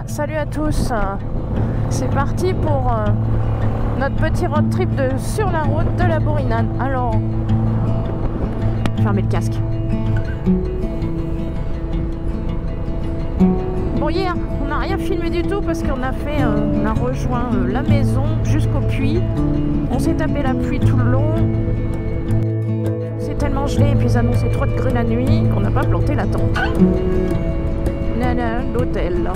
Salut à tous, c'est parti pour notre petit road trip sur la route de la Borinade. Alors, fermez le casque. Bon, hier, on n'a rien filmé du tout parce qu'on a rejoint la maison jusqu'au puits. On s'est tapé la pluie tout le long. C'est tellement gelé et puis ils annonçaient trop de grue la nuit qu'on n'a pas planté la tente. Nana, l'hôtel là.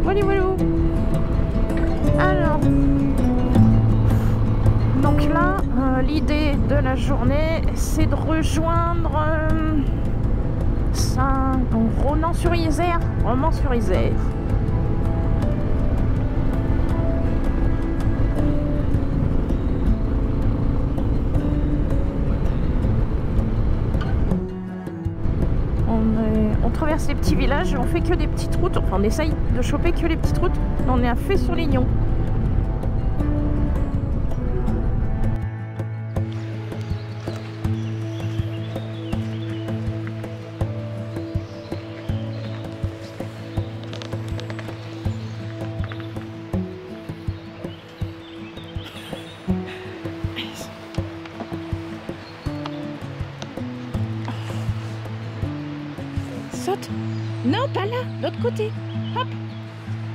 Voilà, voilà. Alors, donc là, l'idée de la journée, c'est de rejoindre Romans-sur-Isère. Romans-sur-Isère. On traverse les petits villages et on fait que des petites routes. Enfin, on essaye de choper que les petites routes. On est à Fay-sur-Lignon. Saute. Non, pas là, l'autre côté. Hop.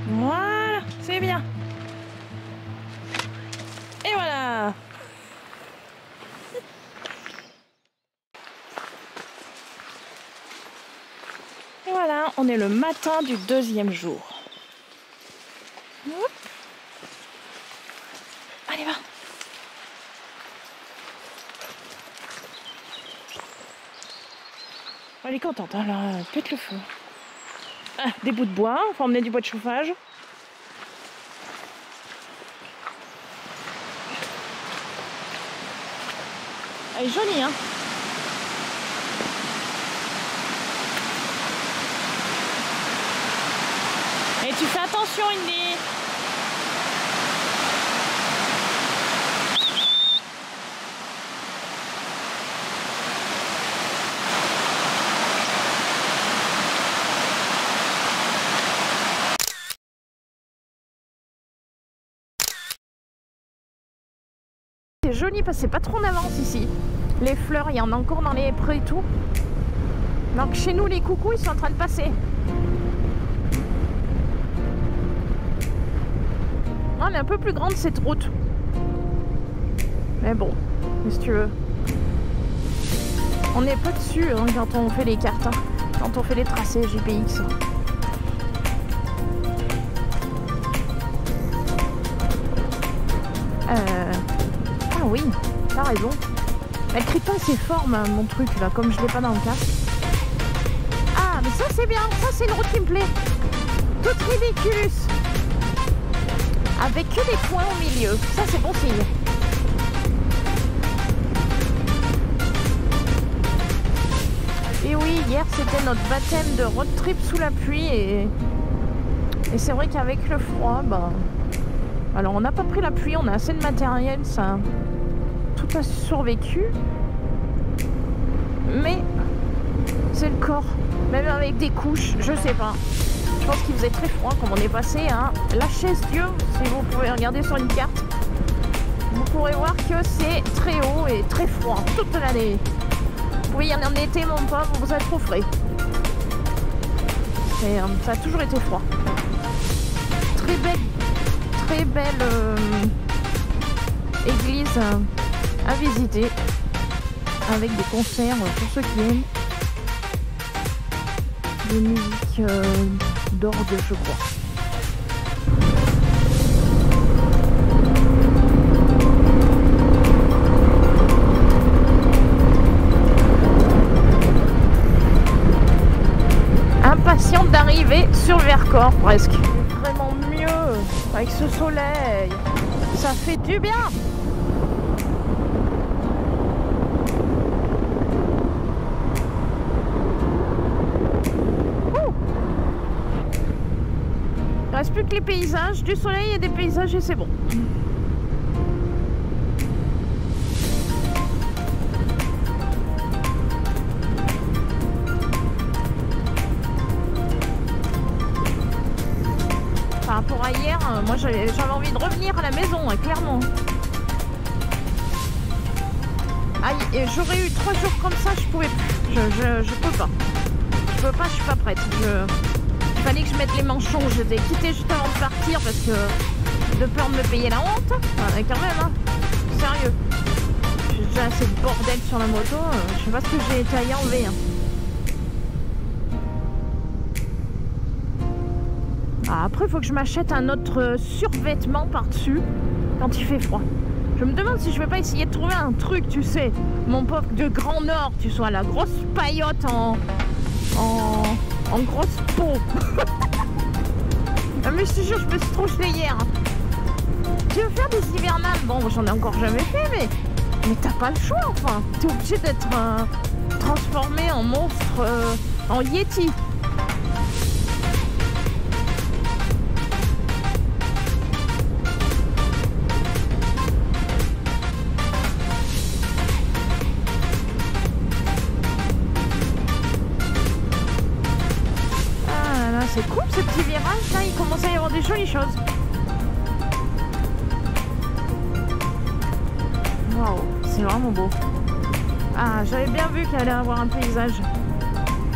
Voilà, c'est bien. Et voilà. Et voilà, on est le matin du deuxième jour. Hop. Allez, va. Elle est contente, hein, là, elle pète le feu. Ah, des bouts de bois, on va emmener du bois de chauffage. Elle est jolie, hein. Et tu fais attention, Indy. C'est joli parce que c'est pas trop en avance ici. Les fleurs, il y en a encore dans les prés et tout. Donc chez nous, les coucous, ils sont en train de passer. Elle est un peu plus grande cette route. Mais bon, qu'est-ce que tu veux. On n'est pas dessus hein, quand on fait les cartes. Hein. Quand on fait les tracés GPX. Ah oui, t'as raison. Elle crie pas assez fort mon truc là, comme je l'ai pas dans le casque. Ah mais ça c'est bien, ça c'est une route qui me plaît. Toute ridiculous. Avec que des points au milieu, ça c'est bon signe. Et oui, hier c'était notre baptême de road trip sous la pluie et c'est vrai qu'avec le froid, bah... Alors on n'a pas pris la pluie, on a assez de matériel, ça tout a survécu. Mais c'est le corps, même avec des couches, je sais pas. Je pense qu'il faisait très froid comme on est passé à la Chaise-Dieu. Si vous pouvez regarder sur une carte, vous pourrez voir que c'est très haut et très froid toute l'année. Vous pouvez y aller en été, mon pauvre, vous êtes trop frais. Et ça a toujours été froid. Très belle église à visiter avec des concerts pour ceux qui aiment de musique d'orgue, je crois. Impatiente d'arriver sur Vercors presque. Vraiment mieux avec ce soleil. Ça fait du bien. reste plus que les paysages, du soleil et des paysages et c'est bon. Par rapport à hier, moi j'avais envie de revenir à la maison, clairement. Ah, j'aurais eu 3 jours comme ça, je pouvais plus. Je peux pas. Je peux pas, je suis pas prête. Il fallait que je mette les manchons. Je les ai quittés juste avant de partir parce que de peur de me payer la honte. Enfin, quand même, hein. Sérieux. J'ai déjà assez de bordel sur la moto. Je sais pas ce que j'ai été à y enlever. Hein. Ah, après, il faut que je m'achète un autre survêtement par-dessus quand il fait froid. Je me demande si je vais pas essayer de trouver un truc, tu sais, mon pauvre de Grand Nord, tu sois la grosse paillote en grosse peau. Mais je te jure, je me suis trop gelée hier. Tu veux faire des hivernales? Bon, j'en ai encore jamais fait, mais t'as pas le choix, enfin. T'es obligé d'être transformé en monstre, en Yeti. C'est cool ce petit virage là, il commence à y avoir des jolies choses. Waouh, c'est vraiment beau. Ah, j'avais bien vu qu'il allait avoir un paysage.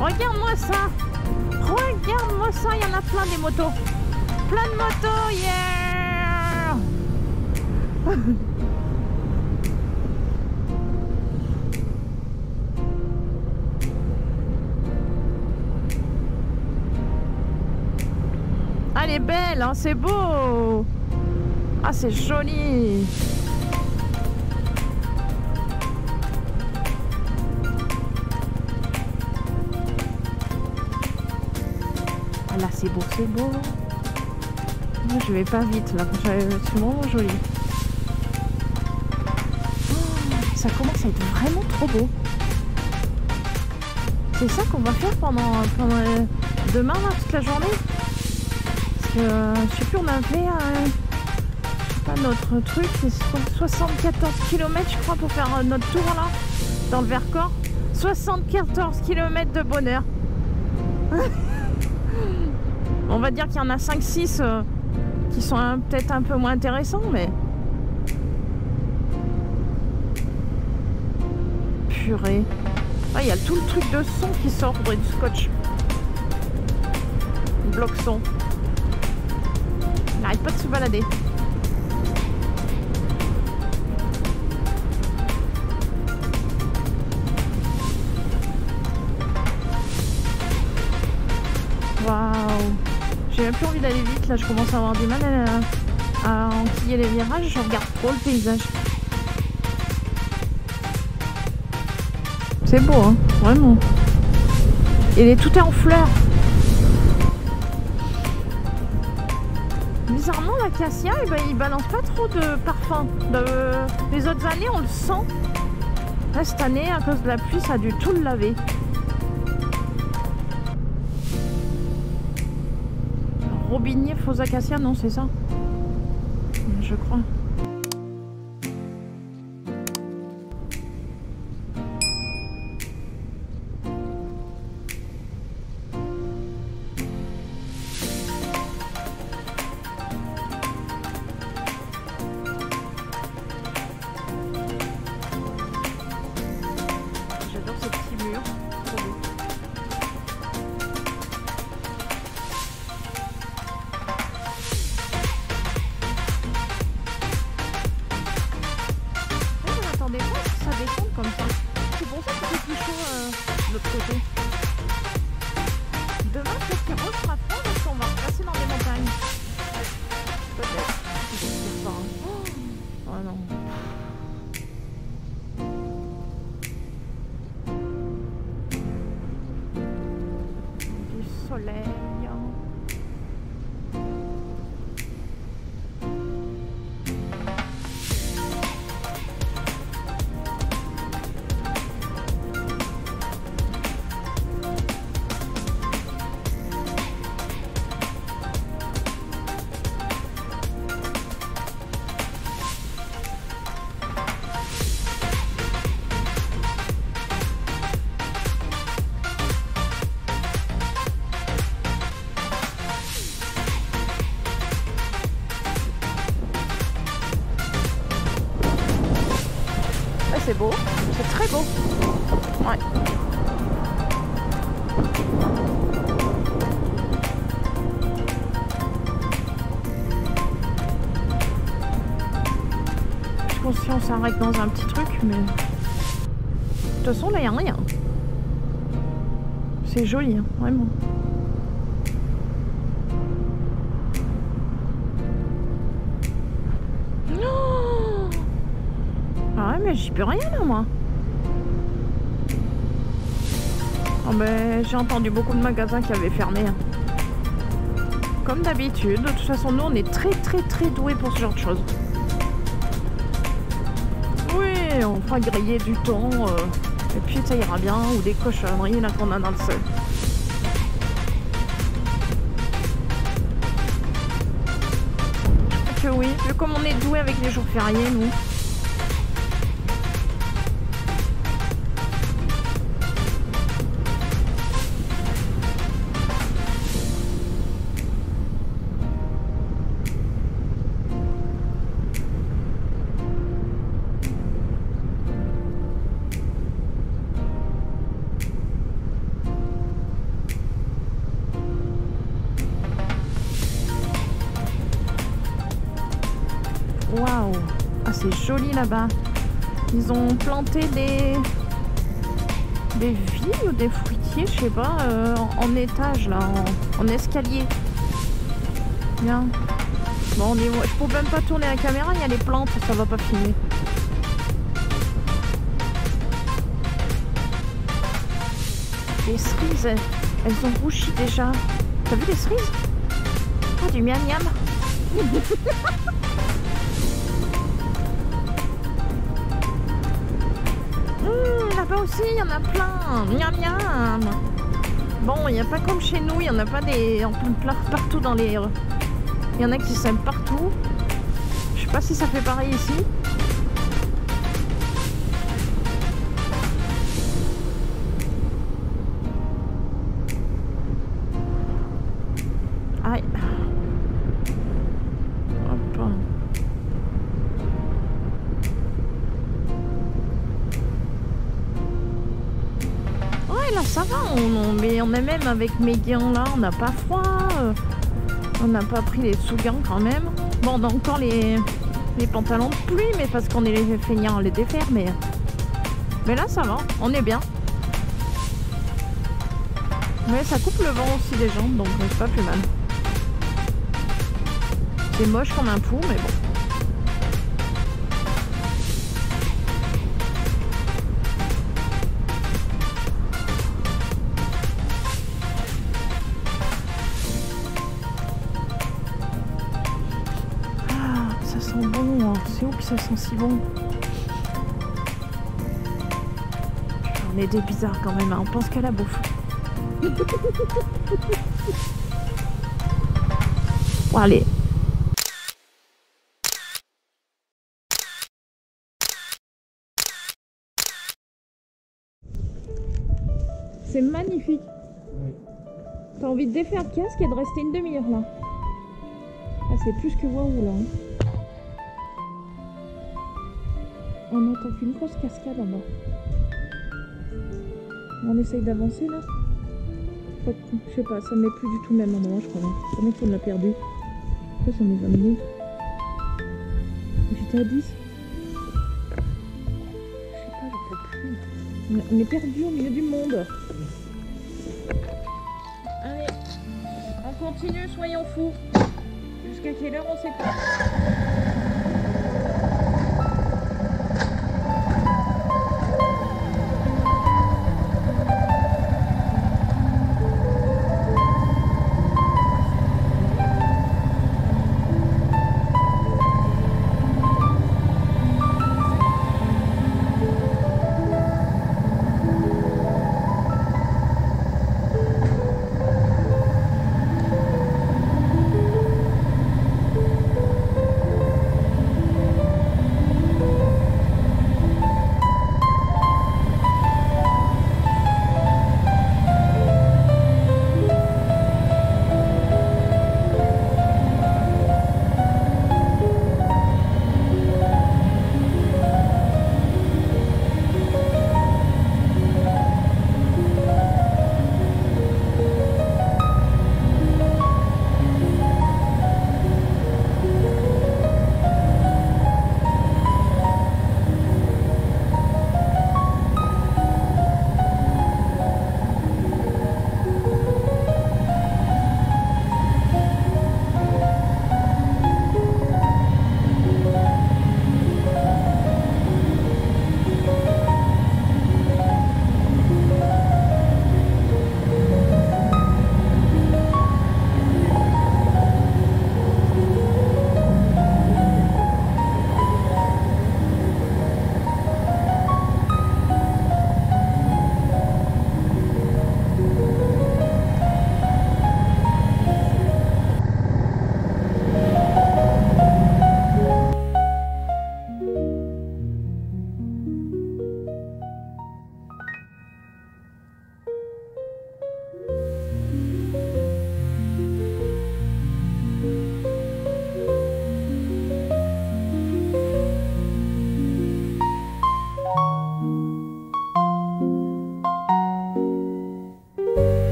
Regarde-moi ça. Regarde-moi ça, il y en a plein des motos. Plein de motos, yeah. Elle est belle, hein, c'est beau. Ah, c'est joli. Ah, là, c'est beau, c'est beau. Moi, je vais pas vite, là. C'est vraiment joli. Oh, ça commence à être vraiment trop beau. C'est ça qu'on va faire pendant demain, là, toute la journée. Je sais plus, on a fait pas notre truc, c'est 74 km je crois pour faire notre tour là dans le Vercors. 74 km de bonheur. On va dire qu'il y en a 5-6 qui sont peut-être un peu moins intéressants, mais purée. Ah, il y a tout le truc de son qui sort, faudrait du scotch. Bloc son. Il n'arrête pas de se balader. Waouh! J'ai même plus envie d'aller vite, là je commence à avoir du mal à enquiller les virages, je regarde trop le paysage. C'est beau, hein, vraiment. Et tout est en fleurs. Bizarrement, l'acacia, eh ben, il balance pas trop de parfum. Les autres années, on le sent. Là, cette année, à cause de la pluie, ça a dû tout le laver. Robinier, faux acacia, non, c'est ça? Je crois. c'est beau. C'est très beau. Ouais. Je suis conscient, on s'arrête dans un petit truc, mais... De toute façon, là, il n'y a rien. C'est joli, hein, vraiment. Oh, ah ouais, mais j'y peux rien, là, moi. Oh, ben, j'ai entendu beaucoup de magasins qui avaient fermé. Hein. Comme d'habitude. De toute façon, nous, on est très, très, très doués pour ce genre de choses. Oui, on fera griller du thon... Et puis ça ira bien, ou des cochonneries là qu'on a dans le sol. Je crois que oui, vu comme on est doué avec les jours fériés, nous. Waouh! Ah, c'est joli là-bas. Ils ont planté des vignes ou des fruitiers, je sais pas, en étage là, en escalier. Bien. Bon, je peux même pas tourner la caméra, il y a les plantes, ça va pas filmer. Les cerises, elles ont rougi déjà. T'as vu les cerises? Oh, du miam miam. Là-bas aussi, il y en a plein. Miam miam. Bon, il n'y a pas comme chez nous, il n'y en a pas des en plein partout dans les... Il y en a qui sèment partout. Je sais pas si ça fait pareil ici. Aïe. Hop. Ouais, là ça va, mais on est même avec mes gants là, on n'a pas froid. On n'a pas pris les sous-gants quand même. Bon, on a encore les pantalons de pluie, mais parce qu'on est les feignants à les défaire, mais là ça va, on est bien. Mais ça coupe le vent aussi des jambes, donc c'est pas plus mal. C'est moche comme un pou, mais bon. Ah, ça sent bon, hein. C'est où que ça sent si bon? On est des bizarres quand même, hein. On pense qu'à la bouffe. Bon, allez. C'est magnifique. Oui. T'as envie de défaire le casque et de rester une demi-heure là. Ah, c'est plus que waouh là. Hein. On entend qu'une grosse cascade en bas. On essaye d'avancer là. Je sais pas, ça me met plus du tout le même endroit, je crois. Comment qu'on l'a perdu? Pourquoi ça m'est amené? J'étais à 10. Je sais pas, j'en peux plus. On est perdu au milieu du monde. Allez, on continue, soyons fous. Jusqu'à quelle heure, on sait pas.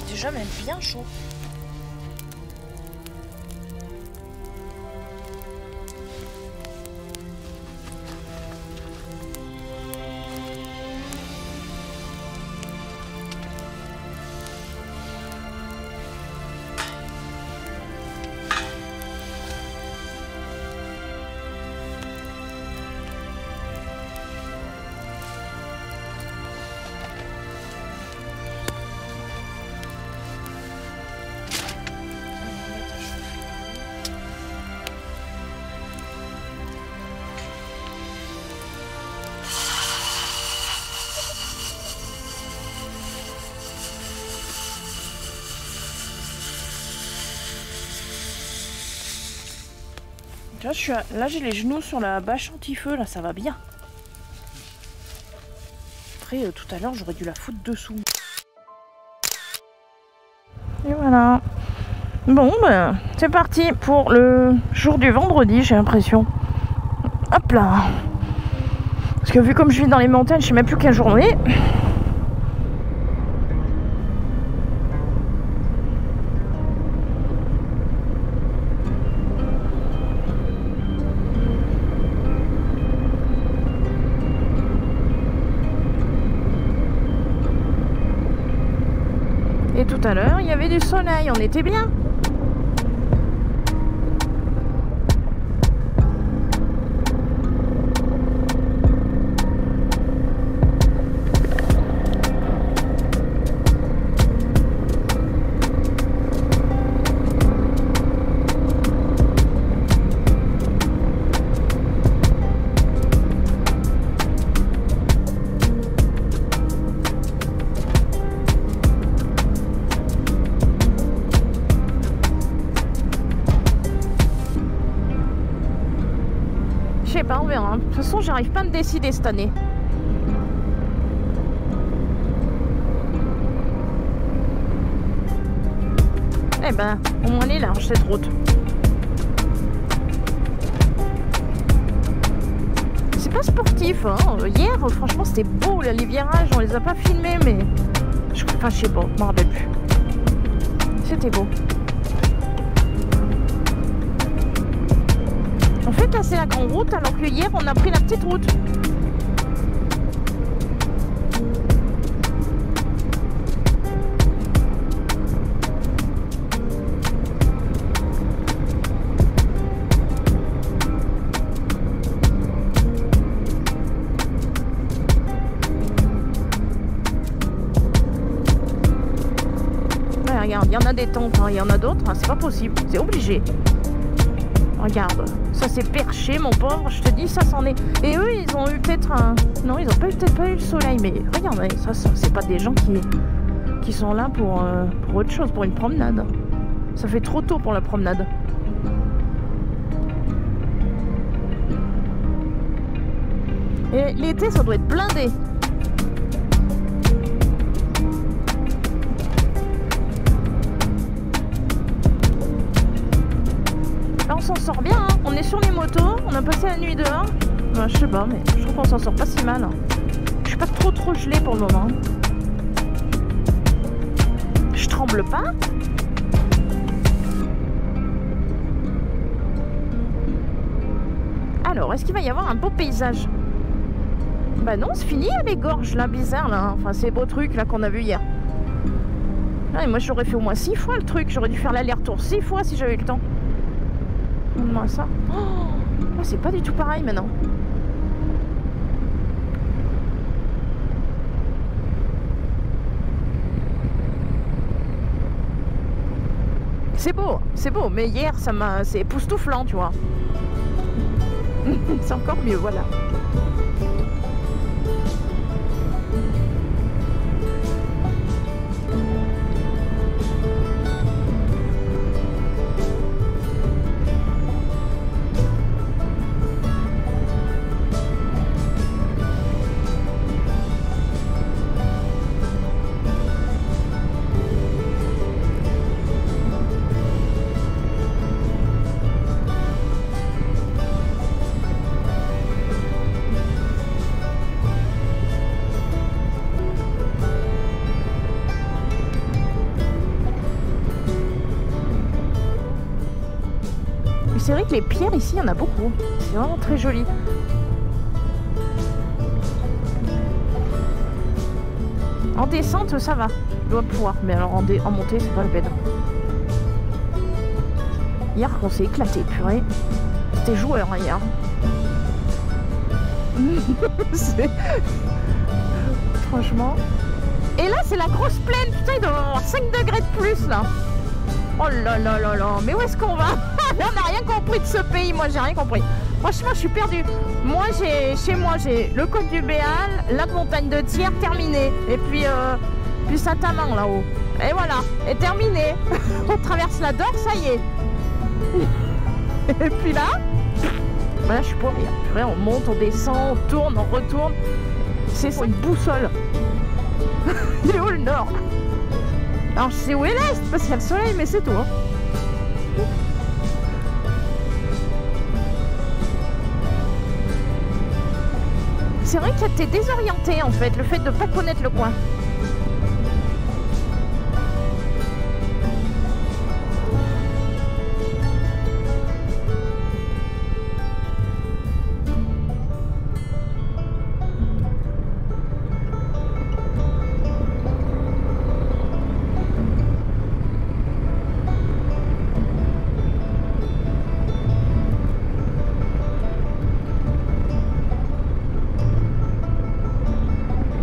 c'est déjà même bien chaud. Là, j'ai les genoux sur la bâche anti-feu, là, ça va bien. Après, tout à l'heure, j'aurais dû la foutre dessous. Et voilà. Bon, ben, c'est parti pour le jour du vendredi, j'ai l'impression. Hop là. Parce que vu comme je vis dans les montagnes, je sais même plus quelle journée. Et tout à l'heure, il y avait du soleil, on était bien. Je sais pas, on verra. De toute façon, j'arrive pas à me décider cette année. Eh ben, au moins elle est large cette route. C'est pas sportif, hein. Hier, franchement, c'était beau, là, les virages, on les a pas filmés, mais... Enfin, je sais pas, je m'en rappelle plus. C'était beau. En fait, là, c'est la grande route, alors que hier, on a pris la petite route. Ouais, regarde, il y en a des tentes, hein, il y en a d'autres, hein, c'est pas possible, c'est obligé. Regarde, ça s'est perché, mon pauvre, je te dis, ça s'en est. Et eux, ils ont eu peut-être un... Non, ils ont peut-être pas eu le soleil, mais regarde, ça c'est pas des gens qui sont là pour autre chose, pour une promenade. Ça fait trop tôt pour la promenade. Et l'été, ça doit être blindé. Là, on s'en sort bien, hein. On est sur les motos, on a passé la nuit dehors. Bah, je sais pas, mais je trouve qu'on s'en sort pas si mal. Je suis pas trop gelée pour le moment. Je tremble pas. Alors, est-ce qu'il va y avoir un beau paysage? Bah non, c'est fini les gorges là, bizarre là. Enfin, ces beaux trucs là qu'on a vu hier. Ah, et moi j'aurais fait au moins 6 fois le truc. J'aurais dû faire l'aller-retour 6 fois si j'avais eu le temps. Regarde-moi ça. Oh, c'est pas du tout pareil maintenant. C'est beau, mais hier ça m'a... c'est époustouflant, tu vois. C'est encore mieux, voilà. C'est vrai que les pierres ici, il y en a beaucoup. C'est vraiment très joli. En descente, ça va. Je dois pouvoir. Mais alors en montée, c'est pas la peine. Hier, on s'est éclaté, purée. C'était joueur, hein, hier. Franchement. Et là, c'est la grosse plaine. Putain, il doit y avoir 5 degrés de plus, là. Oh là là là là. Mais où est-ce qu'on va? On n'a rien compris de ce pays. Moi, j'ai rien compris. Franchement, je suis perdue. Moi, chez moi, j'ai le col du Béal, la montagne de Thiers, terminé. Et puis Saint-Amand, là-haut. Et voilà, et terminé. On traverse la Dore, ça y est. Et puis là, voilà, je suis pour rien. On monte, on descend, on tourne, on retourne. C'est une boussole. Il est où le nord? Alors je sais où est l'est parce qu'il y a le soleil, mais c'est tout. Hein. C'est vrai que t'es désorienté en fait, le fait de ne pas connaître le coin.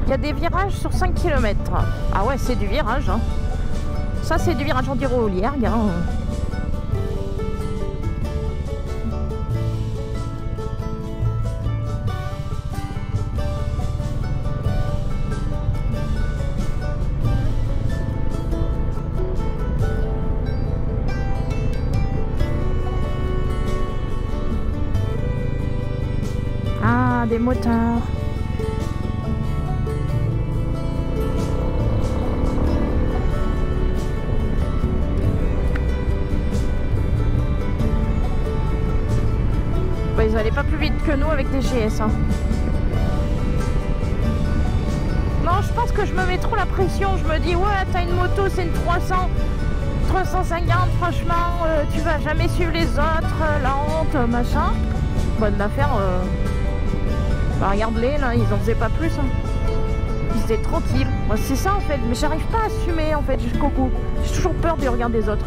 Il y a des virages sur 5 km. Ah ouais, c'est du virage. Hein. Ça, c'est du virage en Diroliergue. Hein. Ah, des motards. Ils allaient pas plus vite que nous avec des GS. Hein. Non, je pense que je me mets trop la pression. Je me dis, ouais, t'as une moto, c'est une 300, 350, franchement, tu vas jamais suivre les autres, la honte, machin. Bonne affaire. Bah, regarde-les, là, ils en faisaient pas plus. Hein. Ils étaient tranquilles. Moi, c'est ça en fait, mais j'arrive pas à assumer en fait jusqu'au bout. J'ai toujours peur du regard des autres.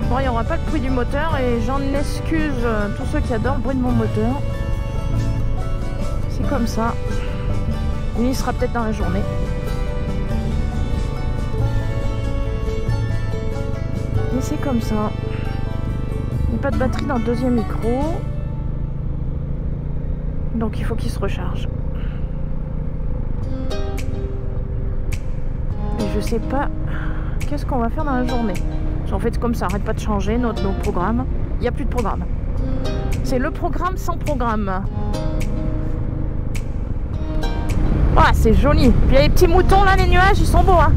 Bon, il n'y aura pas le bruit du moteur et j'en excuse tous ceux qui adorent le bruit de mon moteur. C'est comme ça. Il y sera peut-être dans la journée. Mais c'est comme ça. Il n'y a pas de batterie dans le deuxième micro. Donc il faut qu'il se recharge. Et je sais pas qu'est-ce qu'on va faire dans la journée. En fait, comme ça, arrête pas de changer nos programmes. Il n'y a plus de programme. C'est le programme sans programme. Ah, c'est joli. Puis il y a les petits moutons là, les nuages, ils sont beaux. Hein.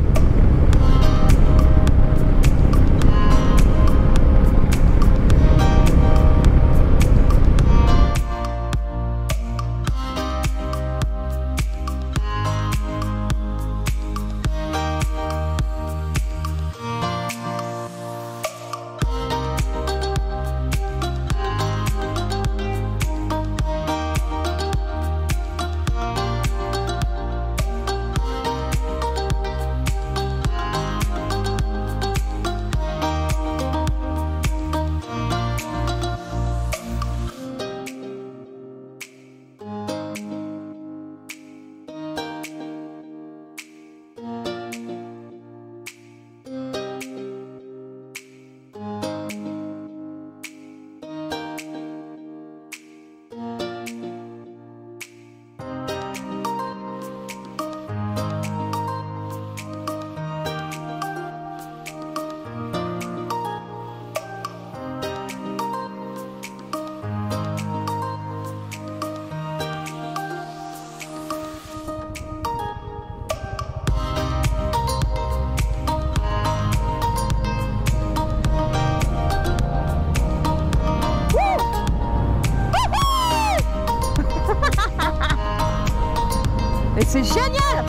Mais c'est génial!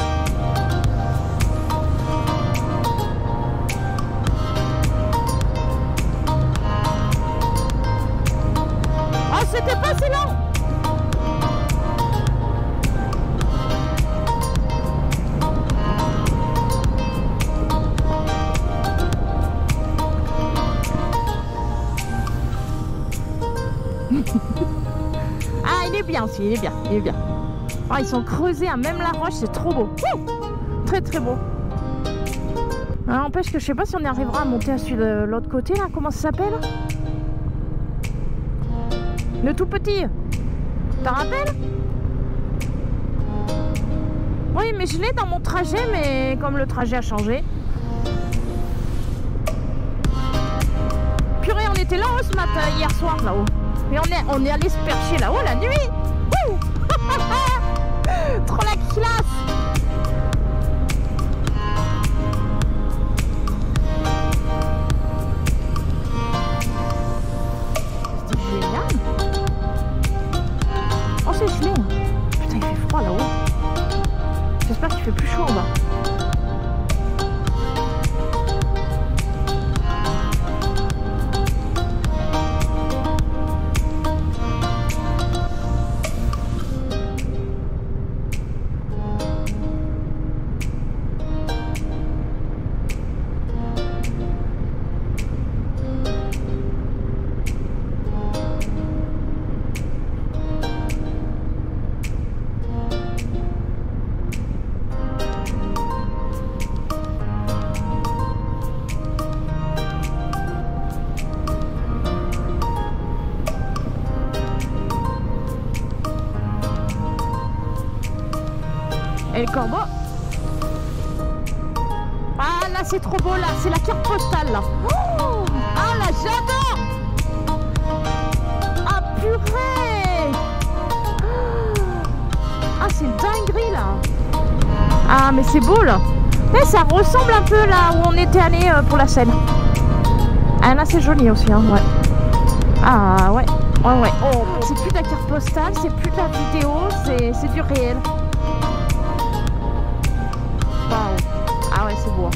Oh, c'était pas si long! Ah, il est bien aussi, il est bien, il est bien. Oh, ils sont creusés à même la roche, c'est trop beau. Ouh, très très beau. N'empêche que je sais pas si on arrivera à monter à celui de l'autre côté là, comment ça s'appelle? Le tout petit. T'en rappelles? Oui, mais je l'ai dans mon trajet, mais comme le trajet a changé. Purée, on était là-haut ce matin, hier soir là-haut. Et on est allé se percher là-haut la nuit. Ouh. Trop la classe. C'est génial. Oh, c'est gelé. Putain, il fait froid là-haut. J'espère qu'il fait plus chaud en bas. Et le corbeau. Ah là c'est trop beau là, c'est la carte postale là. Oh, ah là j'adore. Ah purée. Ah c'est dinguerie là. Ah mais c'est beau là. Mais ça ressemble un peu là où on était allé pour la Seine. Ah là c'est joli aussi hein, ouais. Ah ouais, ouais ouais. Oh, c'est plus de la carte postale, c'est plus de la vidéo, c'est du réel. Ah ouais, c'est beau.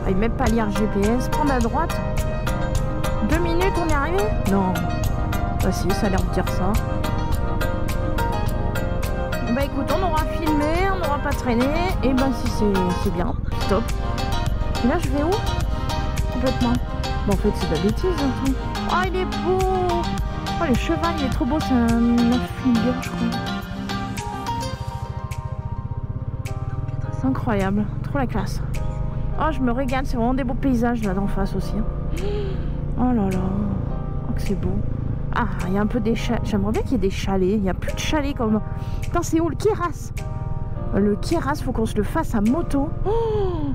Ah, il met pas lire GPS, prendre à droite. 2 minutes, on est arrivé? Non. Bah si, ça a l'air de dire ça. Bah écoute, on aura filmé, on n'aura pas traîné. Et bah si c'est bien, top. Et là je vais où? Complètement. Bah en fait c'est de la bêtise. Hein. Oh il est beau. Oh le cheval il est trop beau, c'est un Flinger je crois. C'est incroyable, trop la classe. Oh je me régale, c'est vraiment des beaux paysages là d'en face aussi. Hein. Oh là là, oh que c'est beau. Ah, il y a un peu des chalets. J'aimerais bien qu'il y ait des chalets. Il n'y a plus de chalets comme... Putain, c'est où le Queyras? Le Queyras, faut qu'on se le fasse à moto. Oh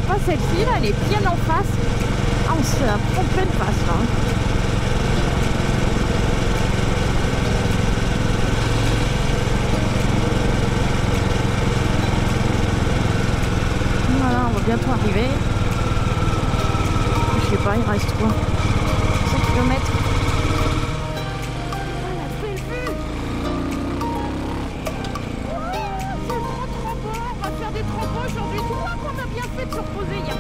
pas celle-ci, là, elle est bien en face. Ah, on se prend pleine face, là. Voilà, on va bientôt arriver. Je sais pas, il reste quoi? 5 km. Aujourd'hui, tu vois qu'on a bien fait de se reposer hier.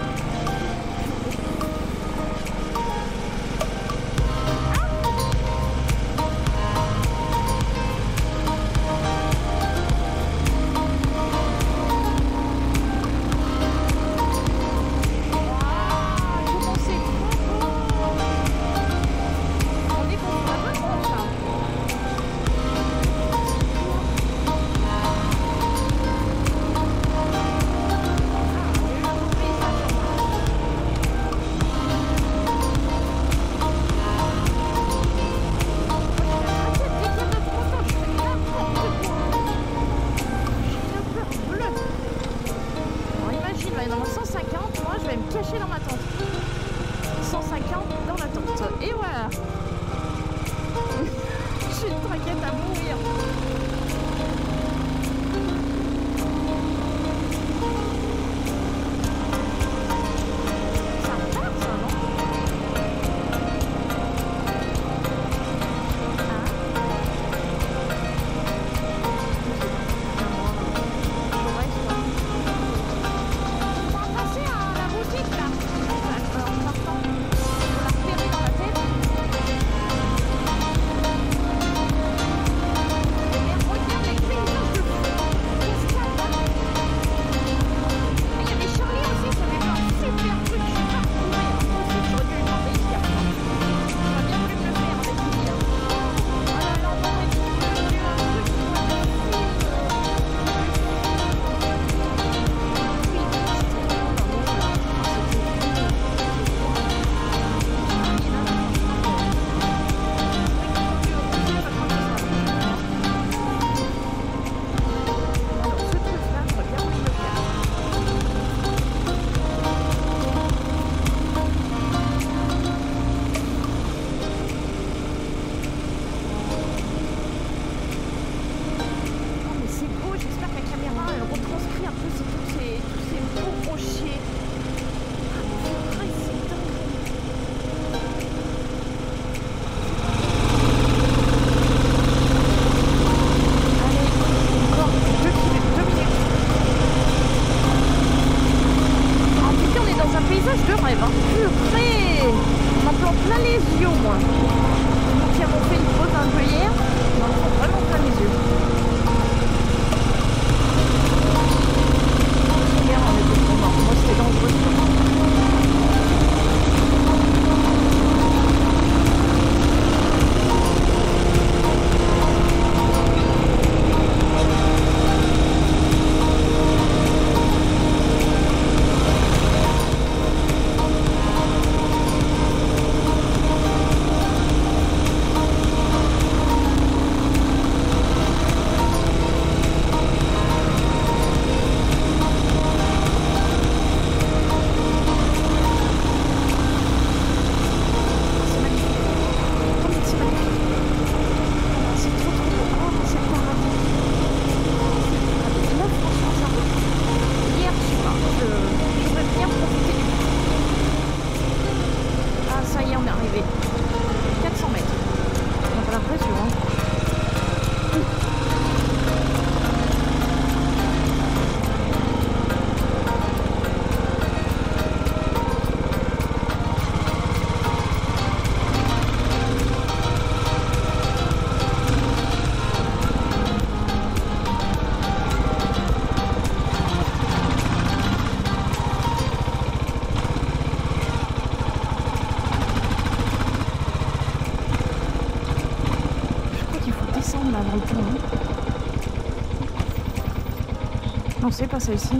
Non, c'est pas celle-ci.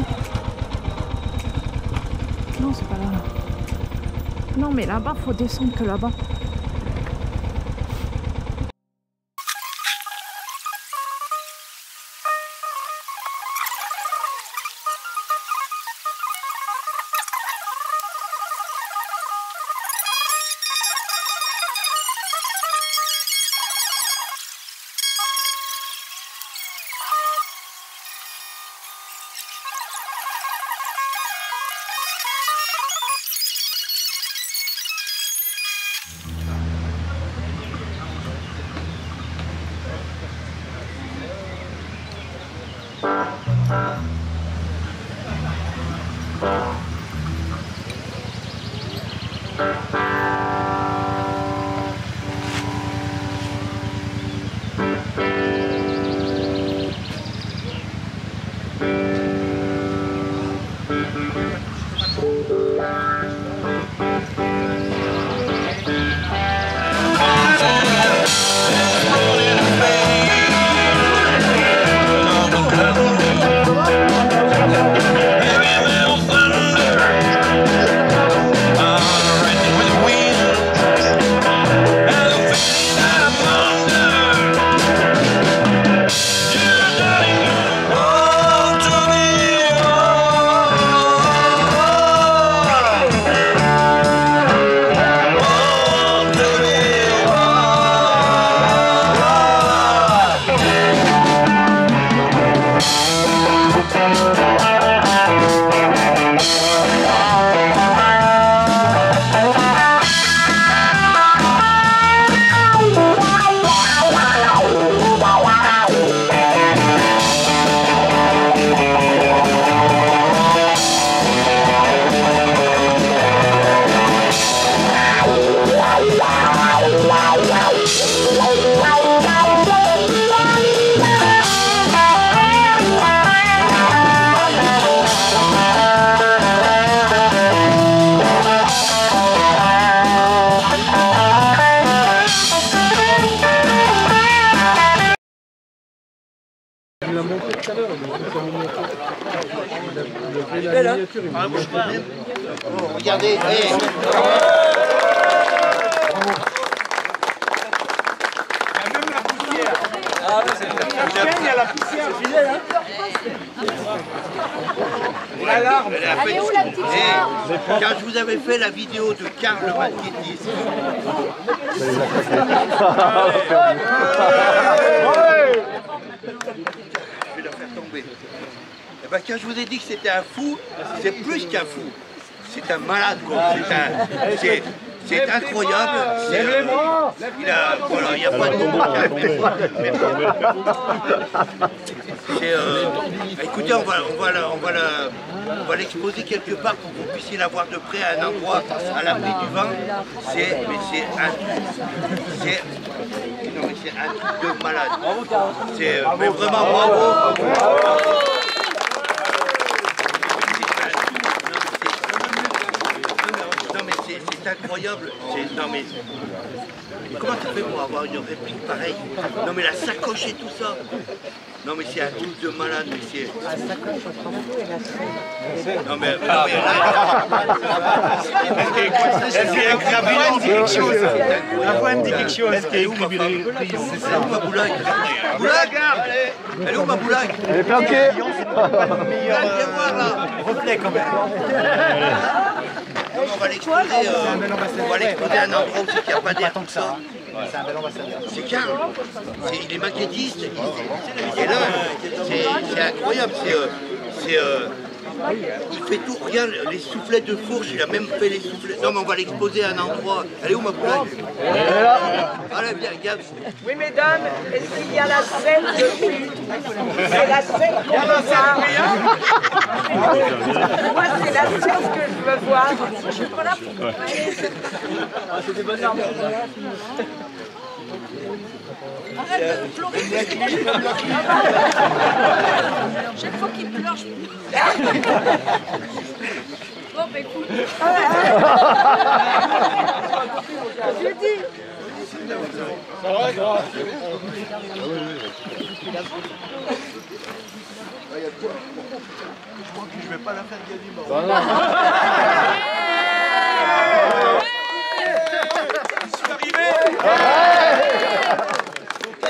Non, c'est pas là. Non, mais là-bas, faut descendre que là-bas. Regardez, il y a la poussière, c'est fidèle, hein. L'alarme. Elle est où la petite sœur? Quand je vous avais fait la vidéo de Karl le banquettiste. Je vais la faire tomber. Et ben, quand je vous ai dit que c'était un fou, c'est plus qu'un fou. C'est un malade, quoi. C'est incroyable. Il n'y a pas de mots. Écoutez, on va l'exposer quelque part pour que vous puissiez la voir de près à un endroit à l'abri du vent. C'est un truc de malade. Mais vraiment bravo. C'est incroyable. Non mais comment tu fais pour avoir une réplique pareille? Non mais la sacoche et tout ça. Non mais c'est un truc de malade. Mais c'est... La sacoche, non mais la voix me dit quelque chose. Elle est où ma boulague? Boulague, elle est où ma boulague? Elle est planquée. Viens voir là. Reflet quand même. On va l'exposer à un endroit où il n'y a pas d'air comme ça. C'est un bel ambassadeur. C'est Karl. Il est maquettiste. Il est là. C'est incroyable. Il fait tout. Regarde, les soufflets de fourche, il a même fait les soufflets. Non, mais on va l'exposer à un endroit. Elle est où ma boulague? Elle est là. Allez, viens, regarde. Oui, mesdames, est-ce qu'il y a la scène dessus? C'est la scène qu'on veut voir. Moi, c'est la scène que je veux voir. Je suis pas là pour... C'est des bonnes armes. Arrête de pleurer. Chaque fois qu'il pleure, je... Bon, bah écoute. Je dis. Ça va, grave. Je crois que je vais pas la faire gagner. Je suis arrivé.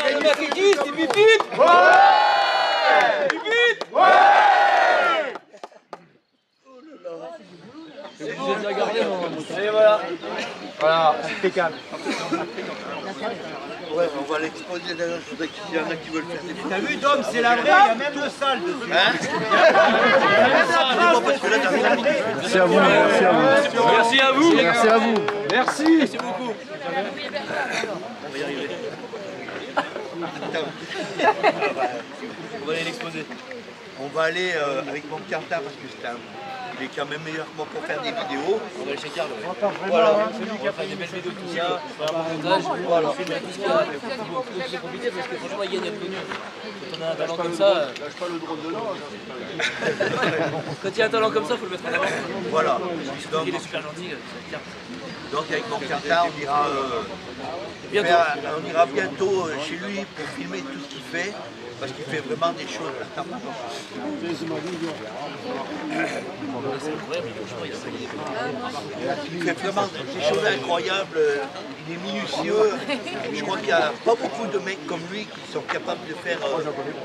Le maquettiste, c'est bip bip. Bip bip. Et voilà. Voilà, impeccable. Ouais, on va l'exposer d'ailleurs, je voudrais qu'il y en a qui veulent faire des photos. T'as vu, Dom, c'est la vraie, il y a même le sale dessus. Merci à vous, merci à vous. Merci à vous. Merci à vous. Merci. Merci beaucoup. On va y arriver. On va aller l'exposer. On va aller avec mon Carta parce que il est quand même meilleur que moi pour faire des vidéos. On va aller chez Carl. Voilà. On va faire des belles vidéos tout ça, on va faire un montage, voilà. On filme tout ce qu'il y a. C'est compliqué parce que franchement, il gagne à être connu. Quand on a un talent comme ça. Lâche pas le drone de là. Quand il y a un talent comme ça, il faut le mettre en avant. Voilà. Donc, il est super gentil, c'est Carl. Donc avec mon Carta, on ira bientôt chez lui pour filmer tout ce qu'il fait. Parce qu'il fait vraiment des choses. Il fait vraiment des choses incroyables. Il est minutieux. Je crois qu'il n'y a pas beaucoup de mecs comme lui qui sont capables de faire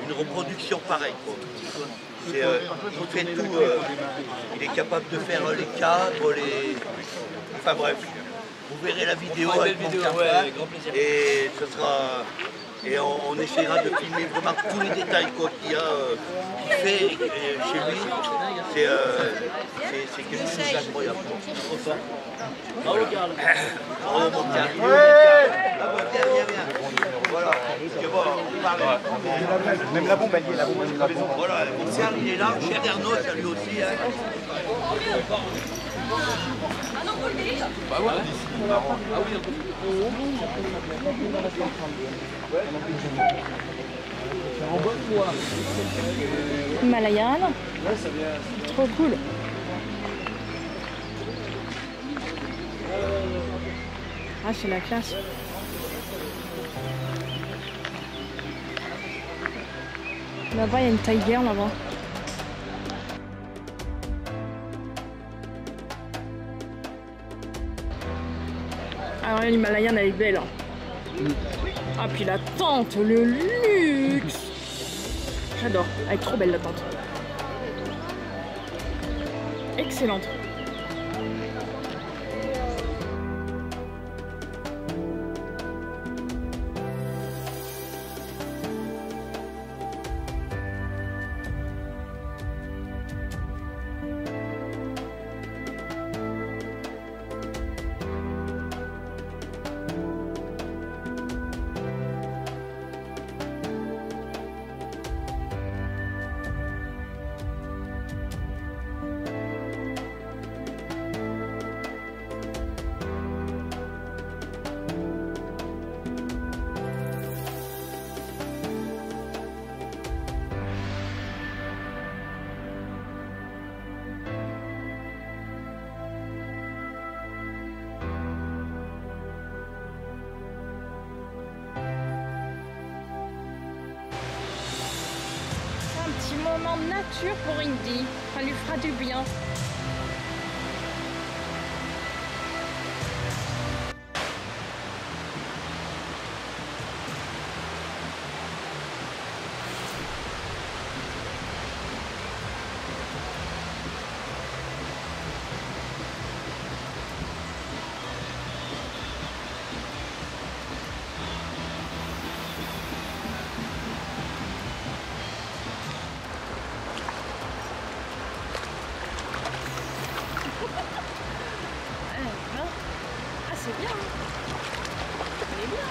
une reproduction pareille. Il fait tout. Il est capable de faire les cadres, les... Enfin bref. Vous verrez la vidéo avec mon Carta. Et ce sera... Et on essaiera de filmer vraiment tous les détails qu'il y a, qu'il fait chez lui. C'est quelque chose d'incroyable. Trop fort. Bravo Carl. Bravo mon Carl. Viens. Voilà. Même la bombe, elle y est, la bombe, elle est là. Voilà, mon Carl il est là. Cher Ernaud, ça lui aussi. Hein. Himalayan. Trop cool. Ah, c'est la classe. Là-bas, il y a une tiger là-bas. Alors l'Himalayan elle est belle. Hein. Ah puis la tente, le luxe. J'adore, elle est trop belle la tente. Excellente. Petit moment de nature pour Indy, ça lui fera du bien. C'est bien, elle est bien.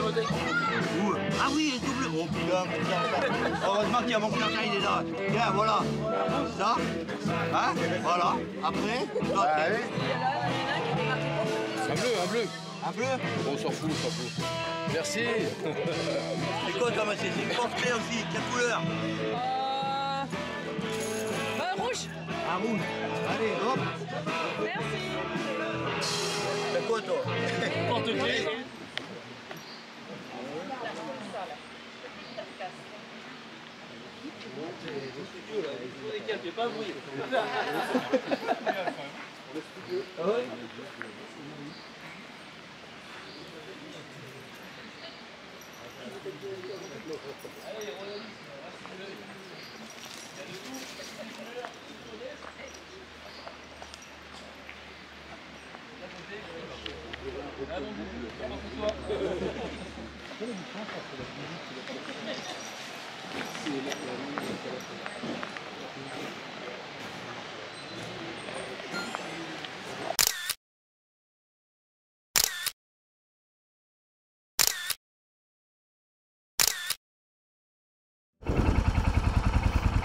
Ah oui, les doubles. Oh putain, heureusement qu'il y a mon clergé, il est là. Tiens, voilà. Ça. Hein? Voilà. Après, Allez. Un bleu, un bleu. un bleu. Bon, on s'en fout, on s'en fout. Merci. C'est quoi, Thomas? C'est une porte-clé aussi. Quelle couleur? Rouge. Ah, rouge. Allez, hop. Merci. C'est quoi, toi? Porte-clés. Fais pas de bruit.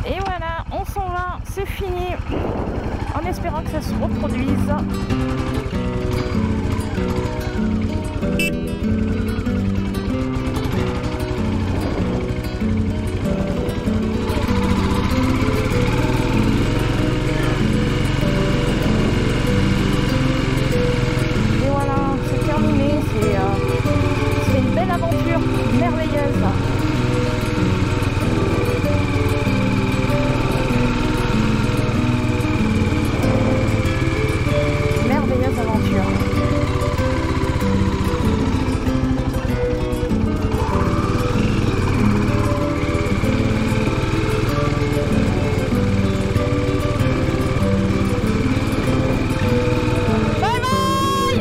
Et voilà, on s'en va, c'est fini. En espérant que ça se reproduise. Et voilà, c'est terminé. C'est une belle aventure merveilleuse. Merveilleuse aventure. Bye bye.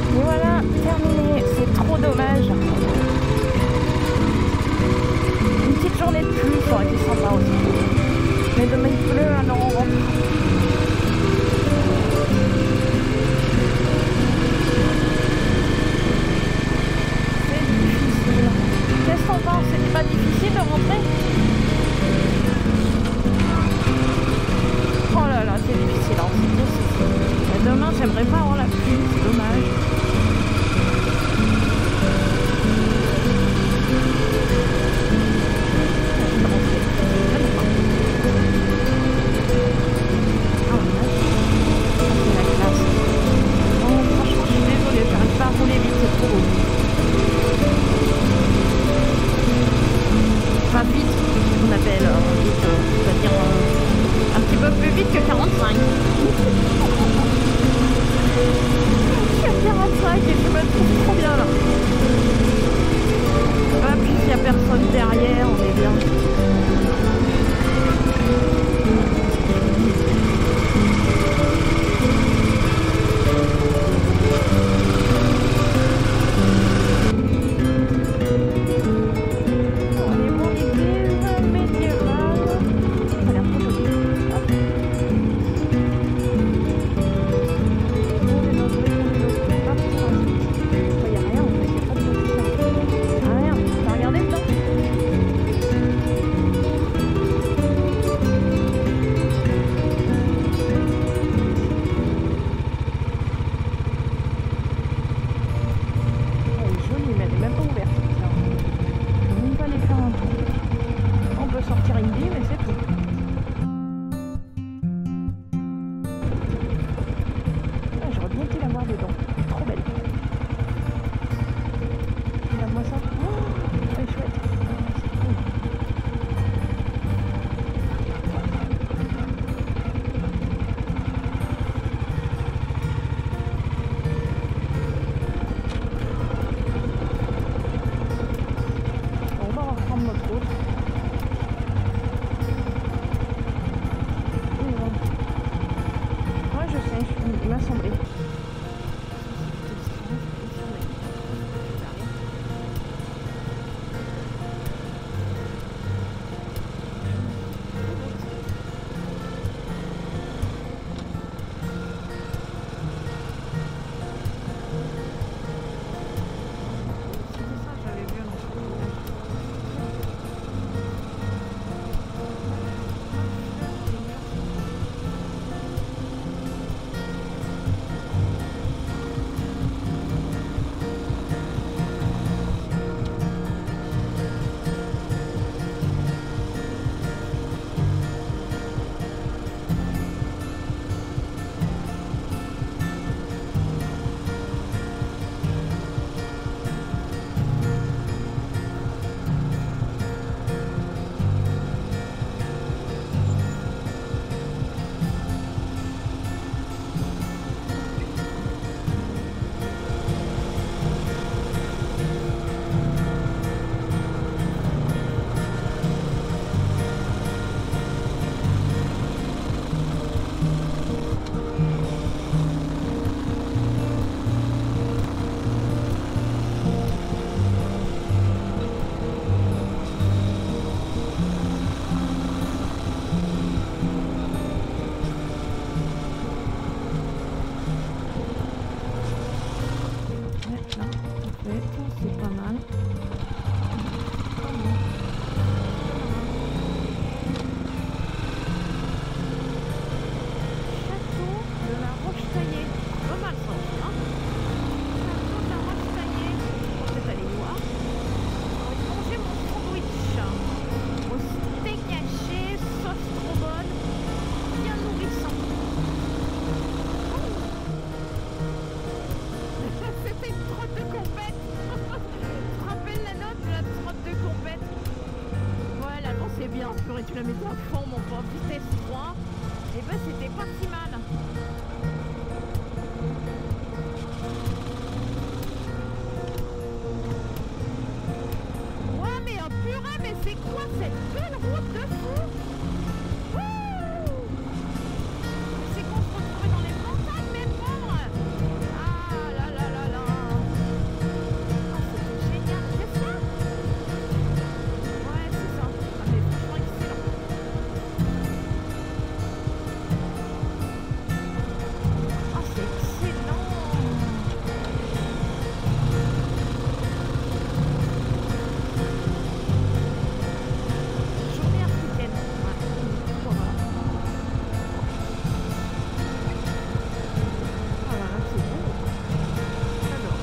Et voilà, terminé, c'est trop dommage. Une petite journée de pluie, ça aurait été sympa aussi. Mais demain il pleut, alors on rentre. C'est difficile. Qu'est-ce qu'on pense? C'était pas difficile de rentrer? Oh là là, c'est difficile, hein, c'est difficile. Et demain, j'aimerais pas avoir la pluie, c'est dommage. J'arrive pas à rouler vite, c'est trop beau. Enfin vite, on appelle vite, c'est-à-dire un petit peu plus vite que 45. Je suis à 45 et je me trouve trop bien là. Ah, puis s'il n'y a personne derrière, on est bien. c'est pas mal. Château de la Roche-Taillée. Pas mal ça aussi, hein. Château de la Roche-Taillée. On va peut-être aller voir. On va manger mon sandwich. Au steak haché, sauce trop bonne, bien nourrissant. C'était une trotte de compète. Tu te rappelles la note de la trotte de compète? Voilà, non c'est bien, purée, tu la mettais à fond mon pauvre, vitesse 3. Et ben c'était pas si mal. Ouais mais oh purée, mais c'est quoi cette belle route de fou? C'est qu'on se retrouvait dans les montagnes, mes pauvres. Ah là là là là. Ah, c'est génial, c'est ça? Ouais, c'est ça. Ah, mais franchement, excellent. Ah, c'est excellent. Journée africaine. Ouais. Voilà. Oh là là, c'est beau. J'adore.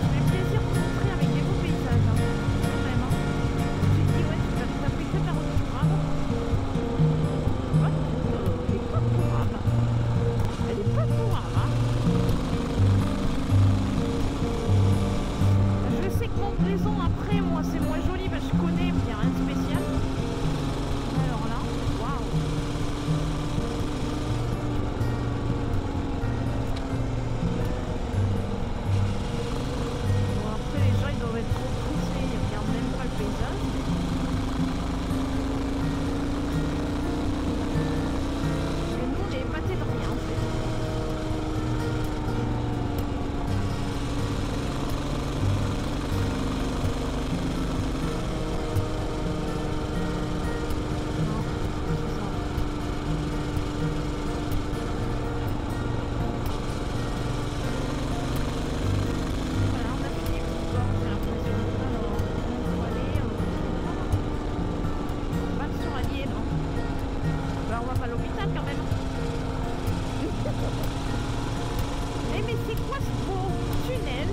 Ça fait plaisir de montrer avec des beaux paysages, hein. Quand même, hein. Tu te dis, ouais, t'as pris que ta route pour Rame. Ouais, elle est pas pour Rame. Elle est pas pour Rame, hein. Je sais que Montbrison, après, moi, c'est moins joli, parce que je connais, mais il n'y a rien de spécial. Alors là, waouh. Bon, après, les gens, ils doivent être trop poussés, ils regardent même pas le paysage. Et nous, on est épatés de rien, en fait. Non, c'est ça. Voilà, on a fini le sport, j'ai l'impression. Alors, on va aller Val-sur-Allier, non? Ben, on va pas à l'hôpital quand même. Mais c'est quoi ce beau tunnel?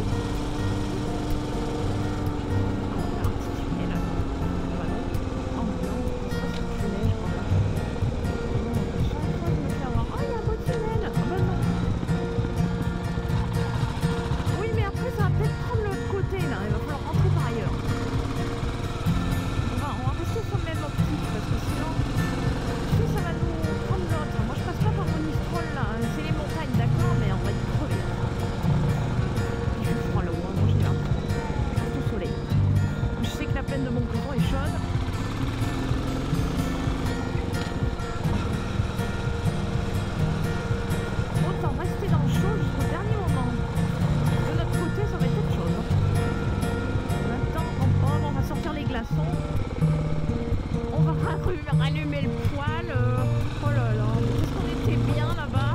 Oh, on a un petit tunnel là. Bah non. Oh non, c'est pas ce tunnel, je crois là. Non, à chaque fois je me fais avoir. Oh, il y a un beau tunnel. Ah bah non. Oui, mais après ça va peut-être prendre l'autre côté là. Il va falloir rentrer par ailleurs. On va rester sur le même optique parce que sinon, si ça va nous prendre l'autre. Moi je passe pas par Monistrol là. C'est les montagnes, d'accord, mais on va être crevé. Il fait froid là-haut, hein. Moi je dis là. Juste au soleil. Je sais que la plaine de Montbrison est chaude. Autant rester dans le chaud jusqu'au dernier moment. De notre côté, ça va être autre chose. Maintenant, on va sortir les glaçons. On va rallumer le poêle. Oh là là, qu'est-ce qu'on était bien là-bas.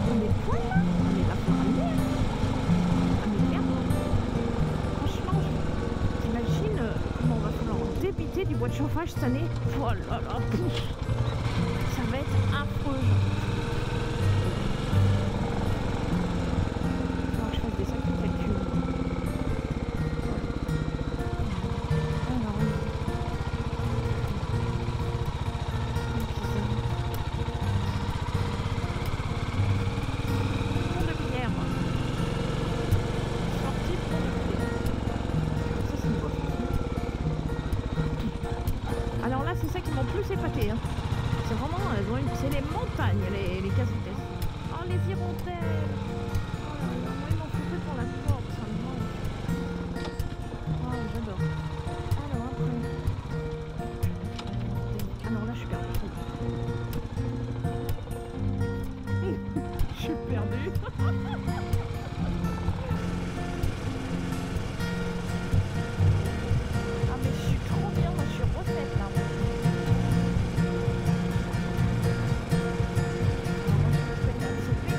On est poêle là? On est là pour rallumer. Ah mais merde. Franchement, t'imagines comment on va falloir débiter du bois de chauffage cette année? Oh là là, pouf. Ça va être affreux. Il faut que je fasse des sacrés calculs. Alors, Pont de Pierre. Sortie Pont de Pierre. Ça, c'est une voie. Alors là, c'est ça qui m'ont plus épaté, hein. C'est vraiment, c'est les montagnes, les casse-vitesses. Oh, les hirondelles. Oh là là, moi, ils m'ont foutu pour la porte, ça me manque. Oh, j'adore. Alors, après. Ah non, là, je suis perdue. Je suis perdue. Ah, mais je suis trop bien, moi, je suis refaite, là. Alors, moi, je fais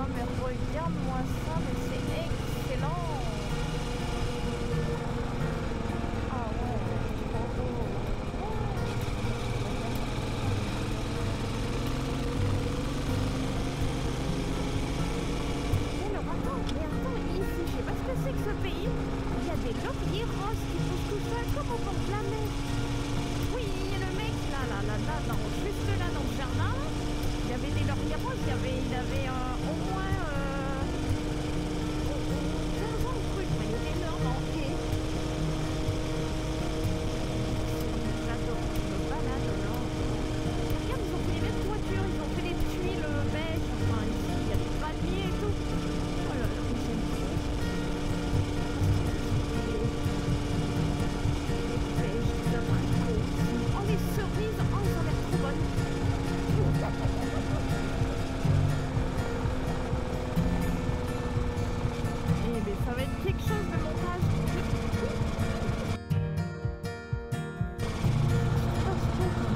là, mais regarde-moi ça, mais c'est excellent. Ah ouais, trop beau. Alors attends, ici, je sais pas ce que c'est que ce pays. Il y a des lauriers roses qui poussent tout seuls comme au bord de la mer. Oui, le mec là, juste là dans le jardin, il y avait des lauriers roses, il avait au moins 15 ans de truc, mais il était énorme en haie. J'adore, je me balade là. Regarde, ils ont fait les mêmes voitures, ils ont fait des tuiles beige, enfin ici, il y a des palmiers et tout. Oh là là, j'aime trop. Oh les cerises, oh ils ont l'air trop bonnes. Eh bien ça va être quelque chose de montage. Un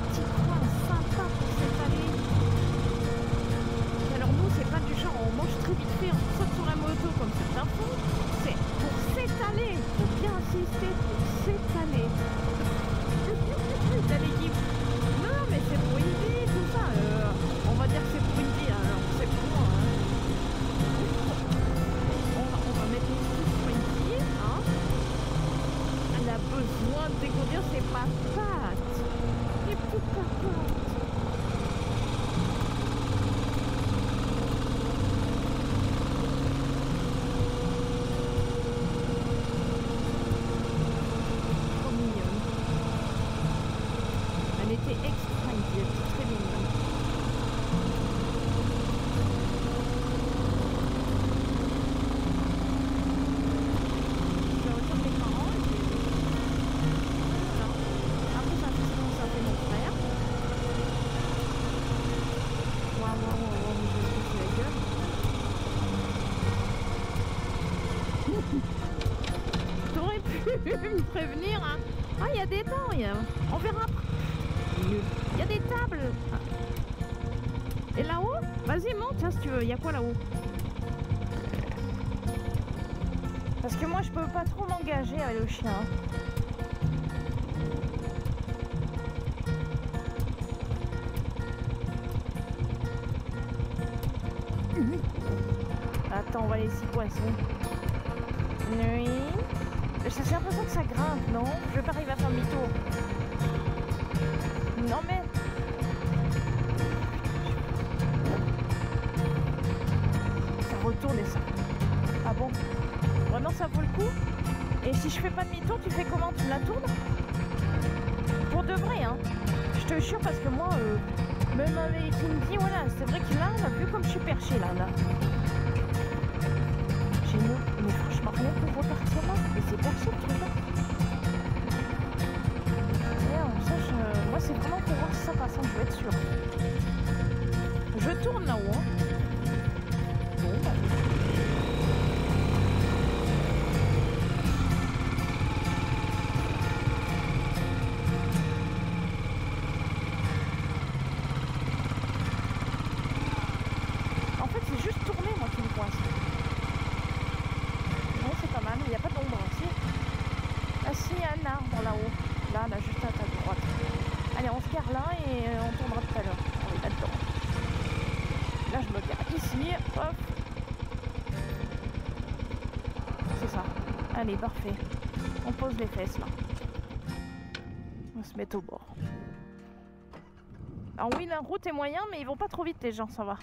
petit coin sympa pour s'étaler. Alors nous c'est pas du genre on mange très vite fait, on saute sur la moto comme certains font. C'est pour s'étaler, faut bien insister pour s'étaler. T'as l'équipe. Non mais c'est pour une vie tout ça. On va dire que c'est pour une vie alors c'est pour moi. Hein. On va mettre les trucs sur une vie. Hein. Elle a besoin de découvrir ses papates. Les petites papates. Elle était extra inquiète, très mignonne. Je retourne mes parents et puis... Voilà. Après ça fait mon frère. Waouh, je vais la gueule. T'aurais pu me prévenir, hein. Ah, il y a des dents, on verra après. Il y a des tables. Et là-haut, vas-y monte hein, si tu veux. Il y a quoi là-haut? Parce que moi je peux pas trop m'engager avec le chien. Attends, on va aller ici poisson. Oui. J'ai l'impression que ça grimpe, non? Je vais pas arriver à faire demi-tour. Non mais... Ça retourne et ça... Ah bon? Vraiment ça vaut le coup? Et si je fais pas demi-tour, tu fais comment? Tu me la tournes? Pour de vrai, hein? Je te jure parce que moi, même avec Indy, voilà, c'est vrai que là, vu comme je suis perchée là. J'ai une... Mais franchement, rien pour repartir là. Mais c'est perché le truc là. Moi c'est vraiment pour voir si ça passe, je vais être sûre. Je tourne là-haut. Hein. Bon, bah. En fait c'est juste tourner moi qui me coince. Bon c'est pas mal, il n'y a pas d'ombre aussi. Ah si, il y a un arbre là-haut. Là, juste à ta droite. Allez, on se gare là et on tournera tout à l'heure. On est là-dedans. Là, je me gare ici. Hop. C'est ça. Allez, parfait. On pose les fesses là. On va se mettre au bord. Alors oui, la route est moyen, mais ils vont pas trop vite les gens, ça va.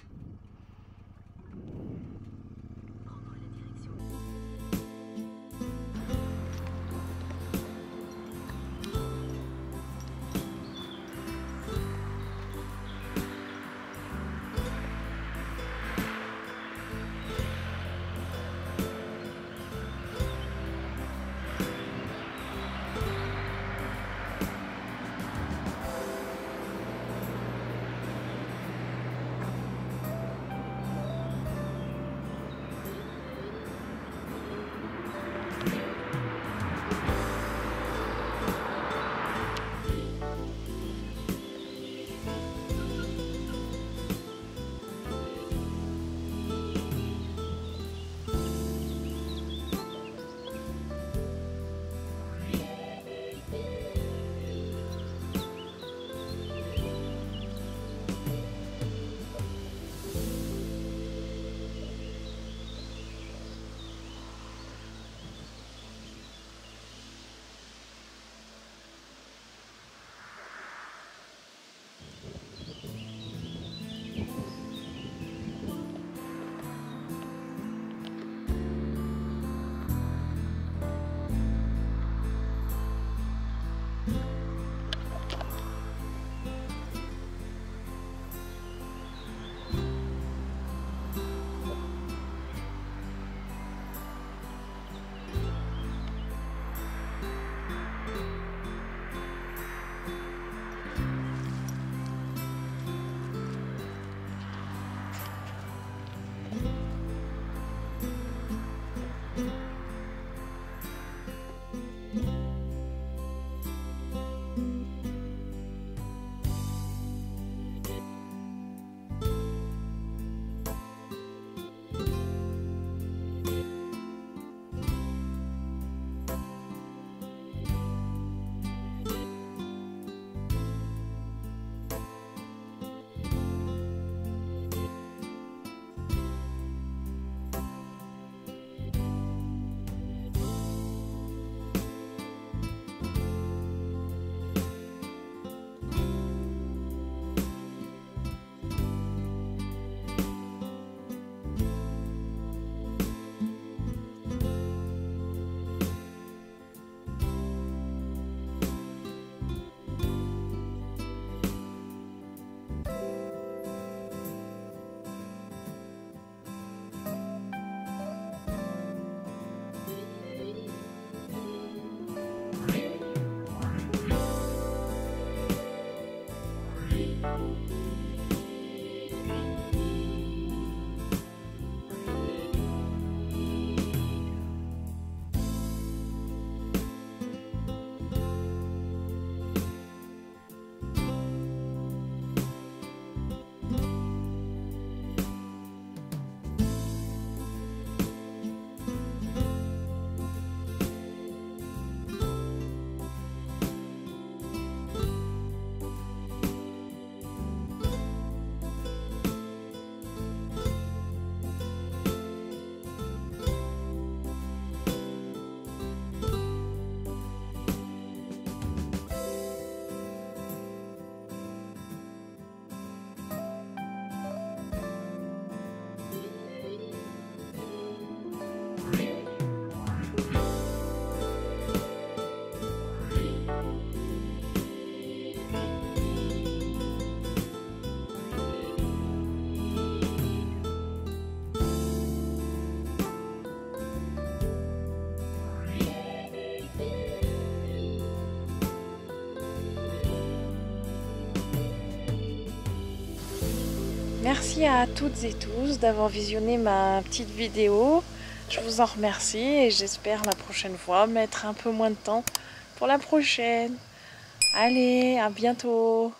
Merci à toutes et tous d'avoir visionné ma petite vidéo. Je vous en remercie et j'espère la prochaine fois mettre un peu moins de temps pour la prochaine. Allez, à bientôt!